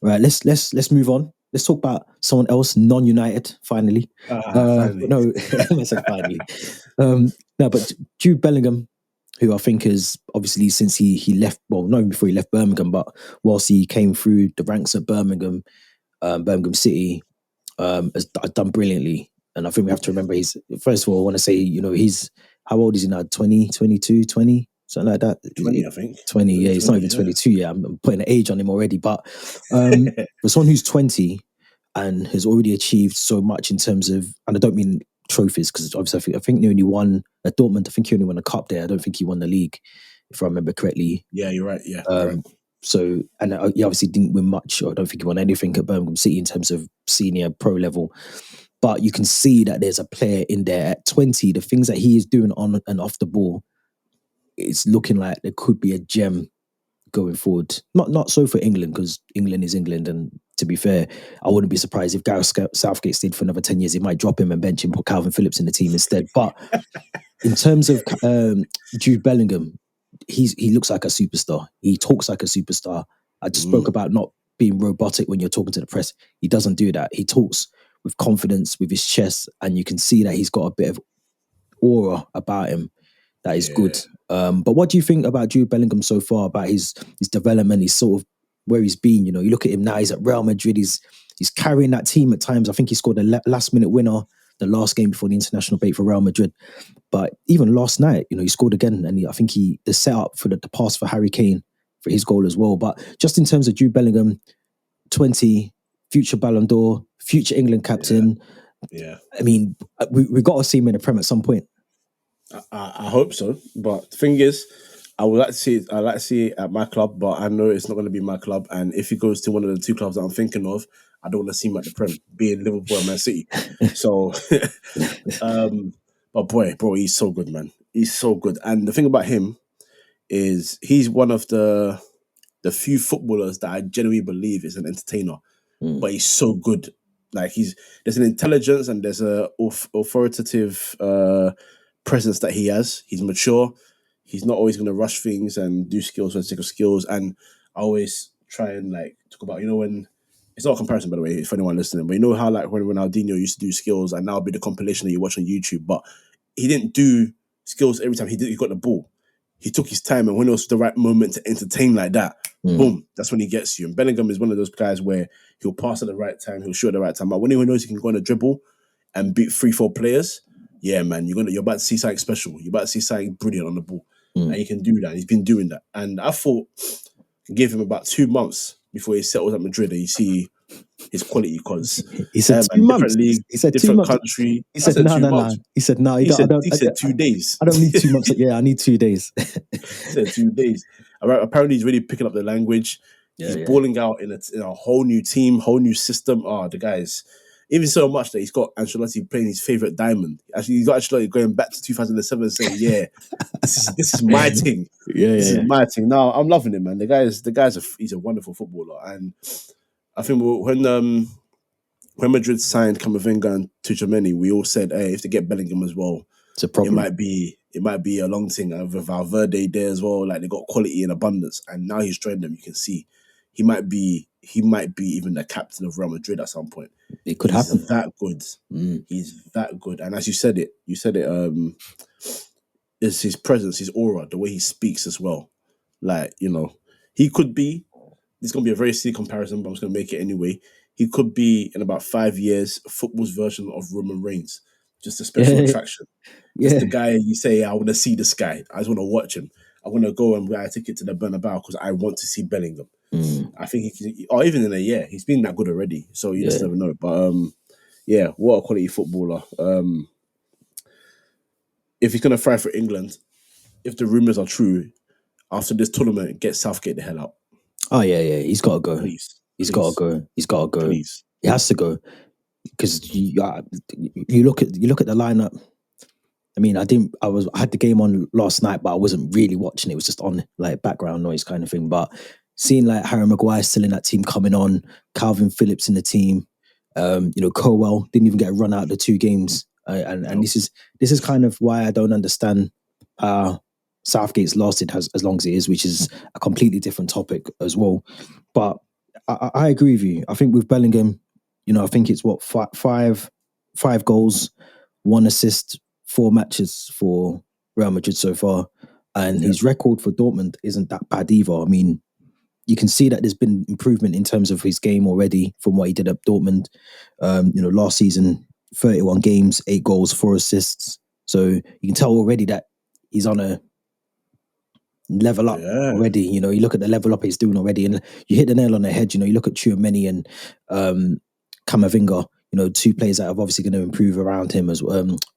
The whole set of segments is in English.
Right, let's move on. Let's talk about someone else, non-United. Finally, Finally. no, I said finally. No, but Jude Bellingham, who I think is obviously since he left, well, not even before he left Birmingham, but whilst he came through the ranks at Birmingham, Birmingham City, has done brilliantly. And I think we have to remember he's first of all, I want to say, he's how old is he now? 20, 22, 20, something like that. 20, I think. 20, yeah, he's not 20, even yeah. 22 yet. I'm putting an age on him already. But for someone who's 20 and has already achieved so much in terms of, and I don't mean trophies, because obviously I think he only won at Dortmund. I think he only won a cup there. I don't think he won the league, if I remember correctly. Yeah, you're right. Yeah, you're right. So, and he obviously didn't win much, or I don't think he won anything at Birmingham City in terms of senior pro level. But you can see that there's a player in there at 20. The things that he is doing on and off the ball, it's looking like there could be a gem going forward. Not so for England, because England is England, and to be fair, I wouldn't be surprised if Gareth Southgate stayed for another 10 years. He might drop him and bench him, put Calvin Phillips in the team instead. But in terms of Jude Bellingham, he looks like a superstar. He talks like a superstar. I just spoke about not being robotic when you're talking to the press. He doesn't do that. He talks with confidence, with his chest, and you can see that he's got a bit of aura about him that is good. But what do you think about Jude Bellingham so far, about his development, his sort of where he's been? You look at him now, he's at Real Madrid, he's carrying that team at times. I think he scored a last minute winner the last game before the international break for Real Madrid. But even last night, he scored again, and I think the setup for the pass for Harry Kane for his goal as well. But just in terms of Jude Bellingham, 20, future Ballon d'Or, future England captain. Yeah. I mean, we got to see him in the Prem at some point. I hope so. But the thing is, I would like to see it. I like to see it at my club, but I know it's not going to be my club. And if he goes to one of the two clubs that I'm thinking of, I don't want to see him at the Prem, being Liverpool and Man City. So, but boy, bro, he's so good, man. He's so good. And the thing about him is he's one of the few footballers that I genuinely believe is an entertainer, but he's so good. Like there's an intelligence and there's a authoritative presence that he has. He's mature. He's not always going to rush things and do skills for the sake of skills. And I always try and talk about, when it's not a comparison, by the way, for anyone listening, but you know how when Ronaldinho used to do skills and now it'll be the compilation that you watch on YouTube, but he didn't do skills every time he got the ball. He took his time, and when it was the right moment to entertain like that, boom, that's when he gets you. And Bellingham is one of those guys where he'll pass at the right time, he'll shoot at the right time. But when he knows he can go on a dribble and beat 3-4 players, yeah, man, you're about to see something special. You're about to see something brilliant on the ball. And he can do that. He's been doing that. And I thought, give him about 2 months before he settles at Madrid and you see his quality, because he said 2 months. Different league, he said different 2 months. country. He said no. He said no. He said 2 days. I don't need 2 months. Yeah, I need 2 days. He said 2 days. Apparently, he's really picking up the language. He's balling out in a whole new team, whole new system. The guys. Even so much that he's got Ancelotti playing his favourite diamond. Actually, he's got Ancelotti going back to 2007 saying, "Yeah, this is my thing. This is my thing." Now I'm loving it, man. The guy's he's a wonderful footballer, and I think when Madrid signed Camavinga and Tchouaméni, we all said, "Hey, if they get Bellingham as well, it's a problem. It might be a long thing." With Valverde there as well, like they got quality in abundance, and now he's joined them. You can see he might be even the captain of Real Madrid at some point. It could happen. He's that good. He's that good. And as you said it, is his presence, his aura, the way he speaks as well. Like, he could be, it's going to be a very silly comparison, but I'm just going to make it anyway. He could be, in about 5 years, football's version of Roman Reigns. Just a special attraction. Just the guy you say, I want to see this guy. I just want to watch him. I want to go and buy a ticket to the Bernabeu because I want to see Bellingham. I think he can, or even in a year, he's been that good already. So you just never know. But what a quality footballer. If he's going to thrive for England, if the rumours are true, after this tournament, get Southgate the hell out. Oh yeah, he's got to go. He's got to go. He's got to go. Please. He has to go, because you look at the lineup. I mean, I had the game on last night, but I wasn't really watching it. It was just on like background noise kind of thing. But seeing like Harry Maguire still in that team coming on, Calvin Phillips in the team, Colwell didn't even get a run out of the 2 games, and this is kind of why I don't understand Southgate's lasted as long as it is, which is a completely different topic as well. But I agree with you. I think with Bellingham, I think it's what five goals, 1 assist, 4 matches for Real Madrid so far, and Yeah. his record for Dortmund isn't that bad either. I mean, you can see that there's been improvement in terms of his game already from what he did at Dortmund. Last season, 31 games, 8 goals, 4 assists. So you can tell already that he's on a level up Yeah. already. You look at the level up he's doing already, and you hit the nail on the head. You look at Tchouaméni and Camavinga. 2 players that are obviously going to improve around him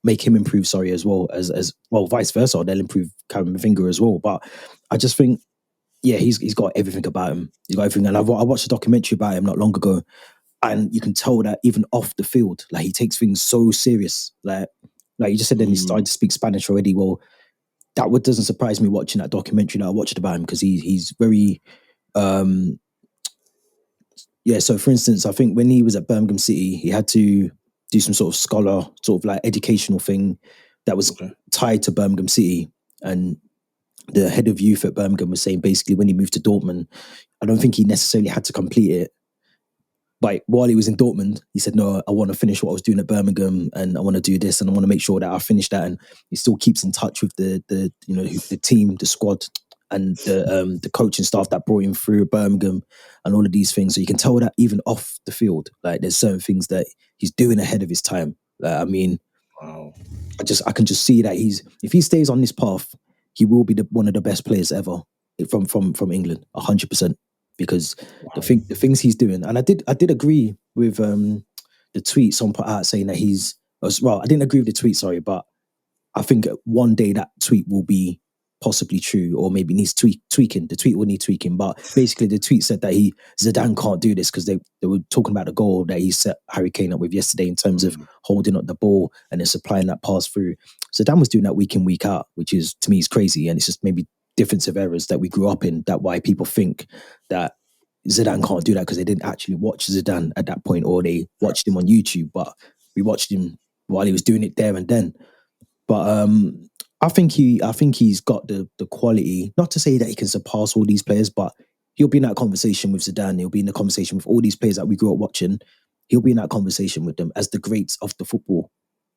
make him improve. Sorry, as well as well, vice versa. They'll improve Camavinga as well. But I just think, yeah, he's got everything about him. He's got everything. And I watched a documentary about him not long ago, and you can tell that even off the field, like he takes things so serious. Like you just said, then he started to speak Spanish already. Well, doesn't surprise me watching that documentary that I watched about him, because he's very So for instance, I think when he was at Birmingham City, he had to do some sort of scholar, sort of like educational thing that was tied to Birmingham City. And the head of youth at Birmingham was saying basically when he moved to Dortmund, I don't think he necessarily had to complete it. But while he was in Dortmund, he said, no, I want to finish what I was doing at Birmingham, and I want to do this, and I want to make sure that I finish that. And he still keeps in touch with the team, the squad, and the coaching staff that brought him through Birmingham, and all of these things. So you can tell that even off the field, like there's certain things that he's doing ahead of his time. I mean, Wow. I can just see that if he stays on this path, he will be one of the best players ever from England, 100%. Because the things he's doing, and I did agree with the tweet someone put out saying that I didn't agree with the tweet, sorry, but I think one day that tweet will be possibly true, or maybe needs tweaking. The tweet will need tweaking, but basically the tweet said that Zidane can't do this because they were talking about the goal that he set Harry Kane up with yesterday in terms of holding up the ball and then supplying that pass through. Zidane was doing that week in, week out, which is, to me, is crazy, and it's just maybe defensive errors that we grew up in, that why people think that Zidane can't do that, because they didn't actually watch Zidane at that point, or they watched him on YouTube, but we watched him while he was doing it there and then. But I think he's got the quality, not to say that he can surpass all these players, but he'll be in that conversation with Zidane. He'll be in the conversation with all these players that we grew up watching. He'll be in that conversation with them as the greats of the football,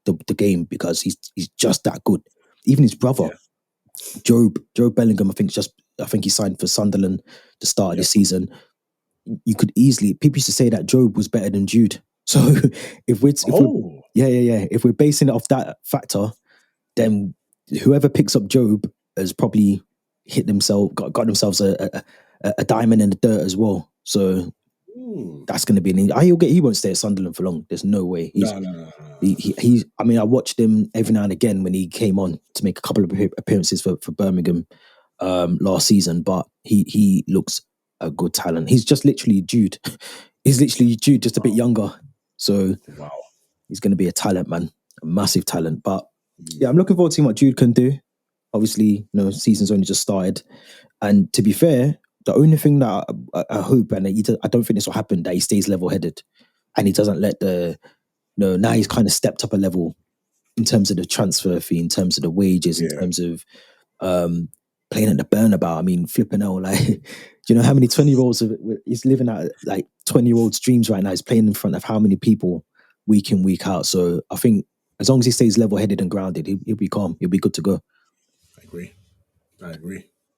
the game, because he's just that good. Even his brother, Jude Bellingham, I think he signed for Sunderland the start of the season. You could easily, people used to say that Job was better than Jude. So if we're basing it off that factor, then whoever picks up Job has probably got themselves a diamond in the dirt as well. So that's going to be he won't stay at Sunderland for long. There's no way. No. I mean, I watched him every now and again when he came on to make a couple of appearances for Birmingham last season, but he looks a good talent. He's just literally Jude. He's literally Jude, just a bit younger. So he's going to be a talent, man, a massive talent. But yeah, I'm looking forward to seeing what Jude can do. Obviously, season's only just started, and to be fair, the only thing that I hope, and I don't think this will happen, that he stays level-headed and he doesn't let now he's kind of stepped up a level in terms of the transfer fee, in terms of the wages, in terms of playing at the Burnabout. I mean, flipping out, like, do you know how many 20-year-olds he's living out, like 20-year-olds' dreams right now? He's playing in front of how many people week in, week out? So I think as long as he stays level-headed and grounded, he'll be calm. He'll be good to go. I agree.